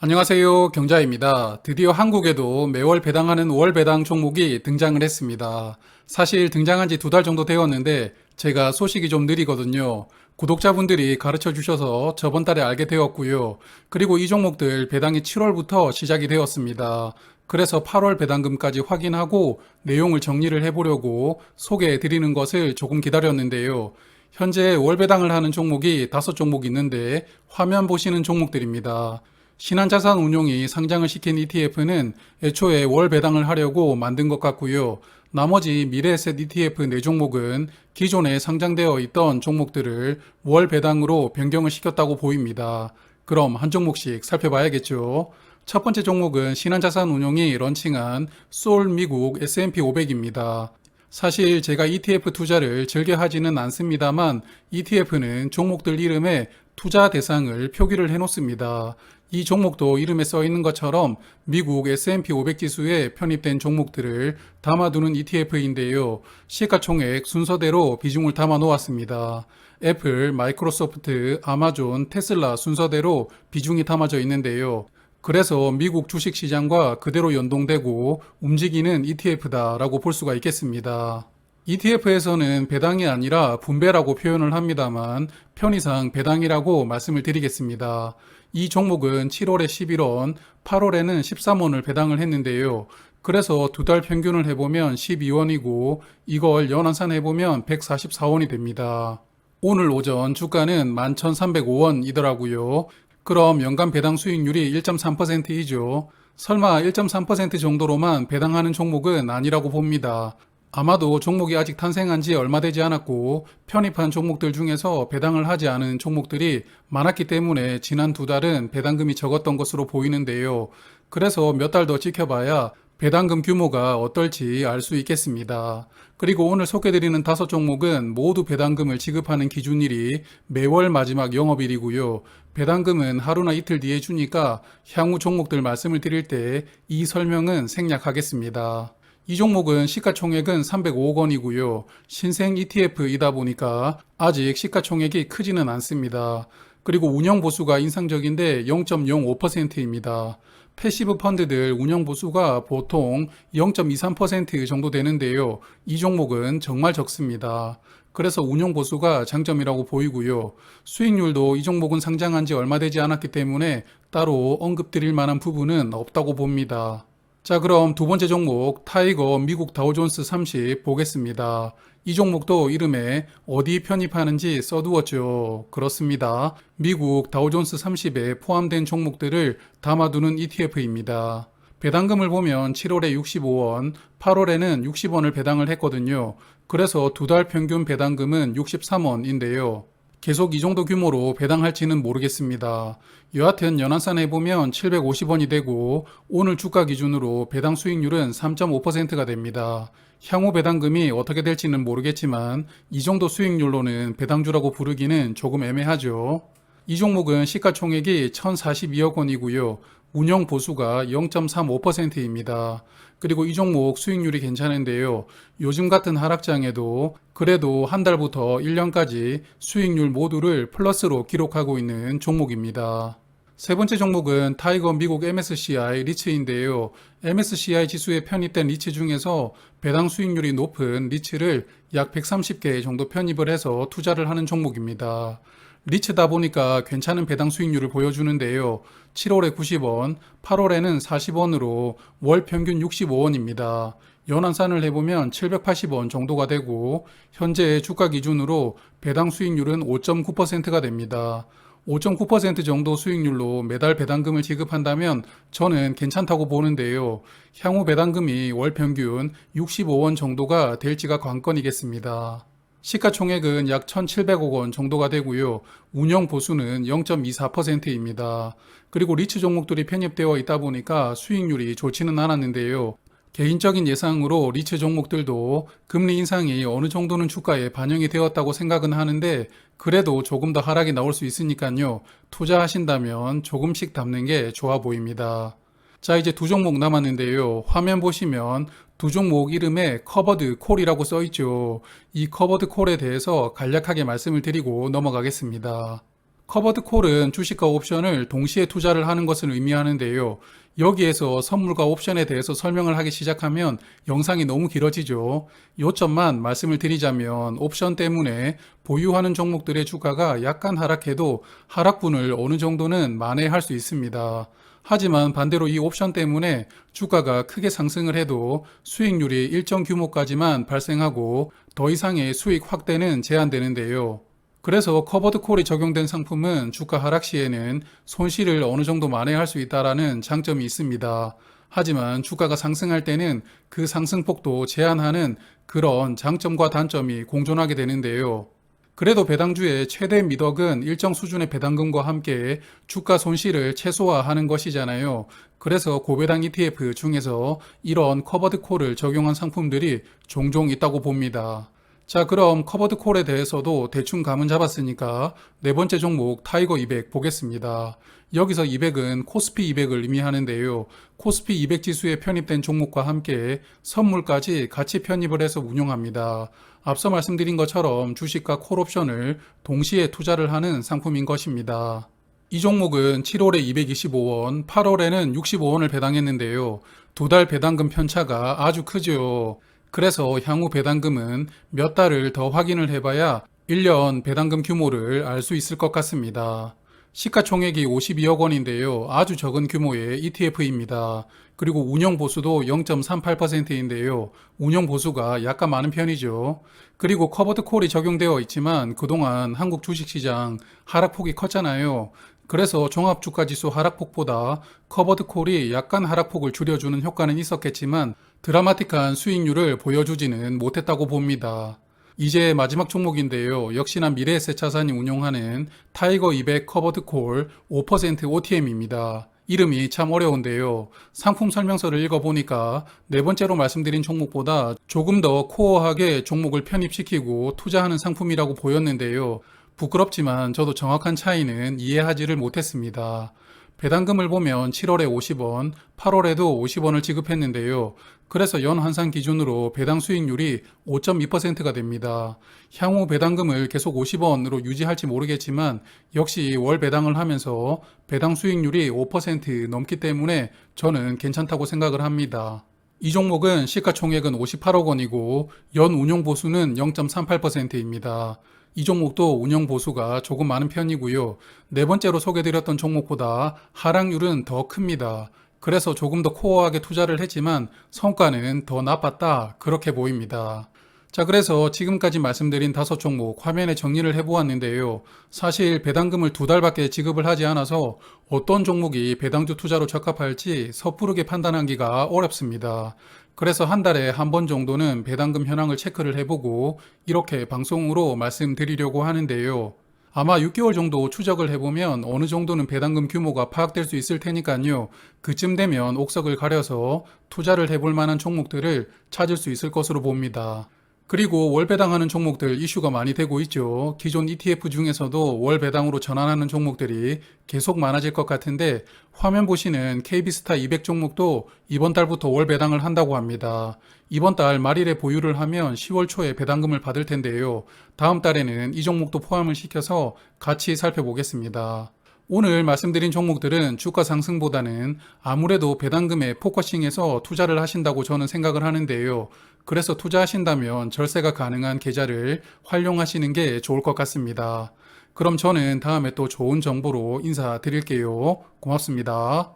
안녕하세요. 경자입니다. 드디어 한국에도 매월 배당하는 월 배당 종목이 등장을 했습니다. 사실 등장한 지 2달 정도 되었는데 제가 소식이 좀 느리거든요. 구독자분들이 가르쳐 주셔서 저번 달에 알게 되었고요. 그리고 이 종목들 배당이 7월부터 시작이 되었습니다. 그래서 8월 배당금까지 확인하고 내용을 정리를 해보려고 소개해 드리는 것을 조금 기다렸는데요. 현재 월 배당을 하는 종목이 5종목 있는데 화면 보시는 종목들입니다. 신한자산운용이 상장을 시킨 ETF는 애초에 월 배당을 하려고 만든 것 같고요. 나머지 미래에셋 ETF 4종목은 기존에 상장되어 있던 종목들을 월 배당으로 변경을 시켰다고 보입니다. 그럼 한 종목씩 살펴봐야겠죠. 첫 번째 종목은 신한자산운용이 런칭한 솔 미국 S&P 500입니다. 사실 제가 ETF 투자를 즐겨 하지는 않습니다만 ETF는 종목들 이름에 투자 대상을 표기를 해놓습니다. 이 종목도 이름에 써 있는 것처럼 미국 S&P 500 지수에 편입된 종목들을 담아두는 ETF인데요. 시가총액 순서대로 비중을 담아 놓았습니다. 애플, 마이크로소프트, 아마존, 테슬라 순서대로 비중이 담아져 있는데요. 그래서 미국 주식시장과 그대로 연동되고 움직이는 ETF다라고 볼 수가 있겠습니다. ETF에서는 배당이 아니라 분배라고 표현을 합니다만 편의상 배당이라고 말씀을 드리겠습니다. 이 종목은 7월에 11원, 8월에는 13원을 배당을 했는데요. 그래서 2달 평균을 해보면 12원이고 이걸 연환산 해보면 144원이 됩니다. 오늘 오전 주가는 11,305원이더라고요. 그럼 연간 배당 수익률이 1.3%이죠. 설마 1.3% 정도로만 배당하는 종목은 아니라고 봅니다. 아마도 종목이 아직 탄생한 지 얼마 되지 않았고 편입한 종목들 중에서 배당을 하지 않은 종목들이 많았기 때문에 지난 2달은 배당금이 적었던 것으로 보이는데요. 그래서 몇 달 더 지켜봐야 배당금 규모가 어떨지 알 수 있겠습니다. 그리고 오늘 소개드리는 5종목은 모두 배당금을 지급하는 기준일이 매월 마지막 영업일이고요. 배당금은 하루나 이틀 뒤에 주니까 향후 종목들 말씀을 드릴 때 이 설명은 생략하겠습니다. 이 종목은 시가총액은 305억 원이고요. 신생 ETF이다 보니까 아직 시가총액이 크지는 않습니다. 그리고 운영보수가 인상적인데 0.05%입니다. 패시브 펀드들 운영보수가 보통 0.23% 정도 되는데요. 이 종목은 정말 적습니다. 그래서 운영보수가 장점이라고 보이고요. 수익률도 이 종목은 상장한 지 얼마 되지 않았기 때문에 따로 언급드릴 만한 부분은 없다고 봅니다. 자, 그럼 두 번째 종목 타이거 미국 다우존스 30 보겠습니다. 이 종목도 이름에 어디 편입하는지 써두었죠. 그렇습니다. 미국 다우존스 30에 포함된 종목들을 담아두는 ETF입니다. 배당금을 보면 7월에 65원, 8월에는 60원을 배당을 했거든요. 그래서 2달 평균 배당금은 63원인데요. 계속 이 정도 규모로 배당할지는 모르겠습니다. 여하튼 연환산 해보면 750원이 되고 오늘 주가 기준으로 배당 수익률은 3.5%가 됩니다. 향후 배당금이 어떻게 될지는 모르겠지만 이 정도 수익률로는 배당주라고 부르기는 조금 애매하죠. 이 종목은 시가총액이 1,042억 원이고요. 운영 보수가 0.35%입니다. 그리고 이 종목 수익률이 괜찮은데요. 요즘 같은 하락장에도 그래도 한 달부터 1년까지 수익률 모두를 플러스로 기록하고 있는 종목입니다. 세 번째 종목은 타이거 미국 MSCI 리츠인데요. MSCI 지수에 편입된 리츠 중에서 배당 수익률이 높은 리츠를 약 130개 정도 편입을 해서 투자를 하는 종목입니다. 리츠다 보니까 괜찮은 배당 수익률을 보여주는데요. 7월에 90원, 8월에는 40원으로 월 평균 65원입니다. 연환산을 해보면 780원 정도가 되고 현재 주가 기준으로 배당 수익률은 5.9%가 됩니다. 5.9% 정도 수익률로 매달 배당금을 지급한다면 저는 괜찮다고 보는데요. 향후 배당금이 월 평균 65원 정도가 될지가 관건이겠습니다. 시가총액은 약 1,700억 원 정도가 되고요. 운영 보수는 0.24%입니다. 그리고 리츠 종목들이 편입되어 있다 보니까 수익률이 좋지는 않았는데요. 개인적인 예상으로 리츠 종목들도 금리 인상이 어느 정도는 주가에 반영이 되었다고 생각은 하는데 그래도 조금 더 하락이 나올 수 있으니까요. 투자하신다면 조금씩 담는 게 좋아 보입니다. 자, 이제 2종목 남았는데요. 화면 보시면 2종목 이름에 커버드 콜이라고 써있죠. 이 커버드 콜에 대해서 간략하게 말씀을 드리고 넘어가겠습니다. 커버드 콜은 주식과 옵션을 동시에 투자를 하는 것을 의미하는데요. 여기에서 선물과 옵션에 대해서 설명을 하기 시작하면 영상이 너무 길어지죠. 요점만 말씀을 드리자면 옵션 때문에 보유하는 종목들의 주가가 약간 하락해도 하락분을 어느 정도는 만회할 수 있습니다. 하지만 반대로 이 옵션 때문에 주가가 크게 상승을 해도 수익률이 일정 규모까지만 발생하고 더 이상의 수익 확대는 제한되는데요. 그래서 커버드 콜이 적용된 상품은 주가 하락 시에는 손실을 어느 정도 만회할 수 있다라는 장점이 있습니다. 하지만 주가가 상승할 때는 그 상승폭도 제한하는 그런 장점과 단점이 공존하게 되는데요. 그래도 배당주의 최대 미덕은 일정 수준의 배당금과 함께 주가 손실을 최소화하는 것이잖아요. 그래서 고배당 ETF 중에서 이런 커버드 콜을 적용한 상품들이 종종 있다고 봅니다. 자, 그럼 커버드 콜에 대해서도 대충 감은 잡았으니까 네 번째 종목 타이거 200 보겠습니다. 여기서 200은 코스피 200을 의미하는데요. 코스피 200 지수에 편입된 종목과 함께 선물까지 같이 편입을 해서 운용합니다. 앞서 말씀드린 것처럼 주식과 콜옵션을 동시에 투자를 하는 상품인 것입니다. 이 종목은 7월에 225원, 8월에는 65원을 배당했는데요. 두 달 배당금 편차가 아주 크죠. 그래서 향후 배당금은 몇 달을 더 확인을 해봐야 1년 배당금 규모를 알 수 있을 것 같습니다. 시가총액이 52억 원인데요. 아주 적은 규모의 ETF입니다. 그리고 운영 보수도 0.38%인데요. 운영 보수가 약간 많은 편이죠. 그리고 커버드 콜이 적용되어 있지만 그동안 한국 주식시장 하락폭이 컸잖아요. 그래서 종합주가지수 하락폭보다 커버드 콜이 약간 하락폭을 줄여주는 효과는 있었겠지만 드라마틱한 수익률을 보여주지는 못했다고 봅니다. 이제 마지막 종목인데요. 역시나 미래에셋자산이 운용하는 타이거 200 커버드 콜 5% OTM입니다. 이름이 참 어려운데요. 상품 설명서를 읽어보니까 네 번째로 말씀드린 종목보다 조금 더 코어하게 종목을 편입시키고 투자하는 상품이라고 보였는데요. 부끄럽지만 저도 정확한 차이는 이해하지를 못했습니다. 배당금을 보면 7월에 50원, 8월에도 50원을 지급했는데요. 그래서 연 환산 기준으로 배당 수익률이 5.2%가 됩니다. 향후 배당금을 계속 50원으로 유지할지 모르겠지만 역시 월 배당을 하면서 배당 수익률이 5% 넘기 때문에 저는 괜찮다고 생각을 합니다. 이 종목은 시가총액은 58억 원이고 연 운용 보수는 0.38%입니다. 이 종목도 운영 보수가 조금 많은 편이고요. 네 번째로 소개드렸던 종목보다 하락률은 더 큽니다. 그래서 조금 더 코어하게 투자를 했지만 성과는 더 나빴다 그렇게 보입니다. 자, 그래서 지금까지 말씀드린 5종목 화면에 정리를 해보았는데요. 사실 배당금을 2달밖에 지급을 하지 않아서 어떤 종목이 배당주 투자로 적합할지 섣부르게 판단하기가 어렵습니다. 그래서 한 달에 한 번 정도는 배당금 현황을 체크를 해보고 이렇게 방송으로 말씀드리려고 하는데요. 아마 6개월 정도 추적을 해보면 어느 정도는 배당금 규모가 파악될 수 있을 테니까요. 그쯤 되면 옥석을 가려서 투자를 해볼 만한 종목들을 찾을 수 있을 것으로 봅니다. 그리고 월 배당하는 종목들 이슈가 많이 되고 있죠. 기존 ETF 중에서도 월 배당으로 전환하는 종목들이 계속 많아질 것 같은데 화면 보시는 KB스타 200 종목도 이번 달부터 월 배당을 한다고 합니다. 이번 달 말일에 보유를 하면 10월 초에 배당금을 받을 텐데요. 다음 달에는 이 종목도 포함을 시켜서 같이 살펴보겠습니다. 오늘 말씀드린 종목들은 주가 상승보다는 아무래도 배당금에 포커싱해서 투자를 하신다고 저는 생각을 하는데요. 그래서 투자하신다면 절세가 가능한 계좌를 활용하시는 게 좋을 것 같습니다. 그럼 저는 다음에 또 좋은 정보로 인사드릴게요. 고맙습니다.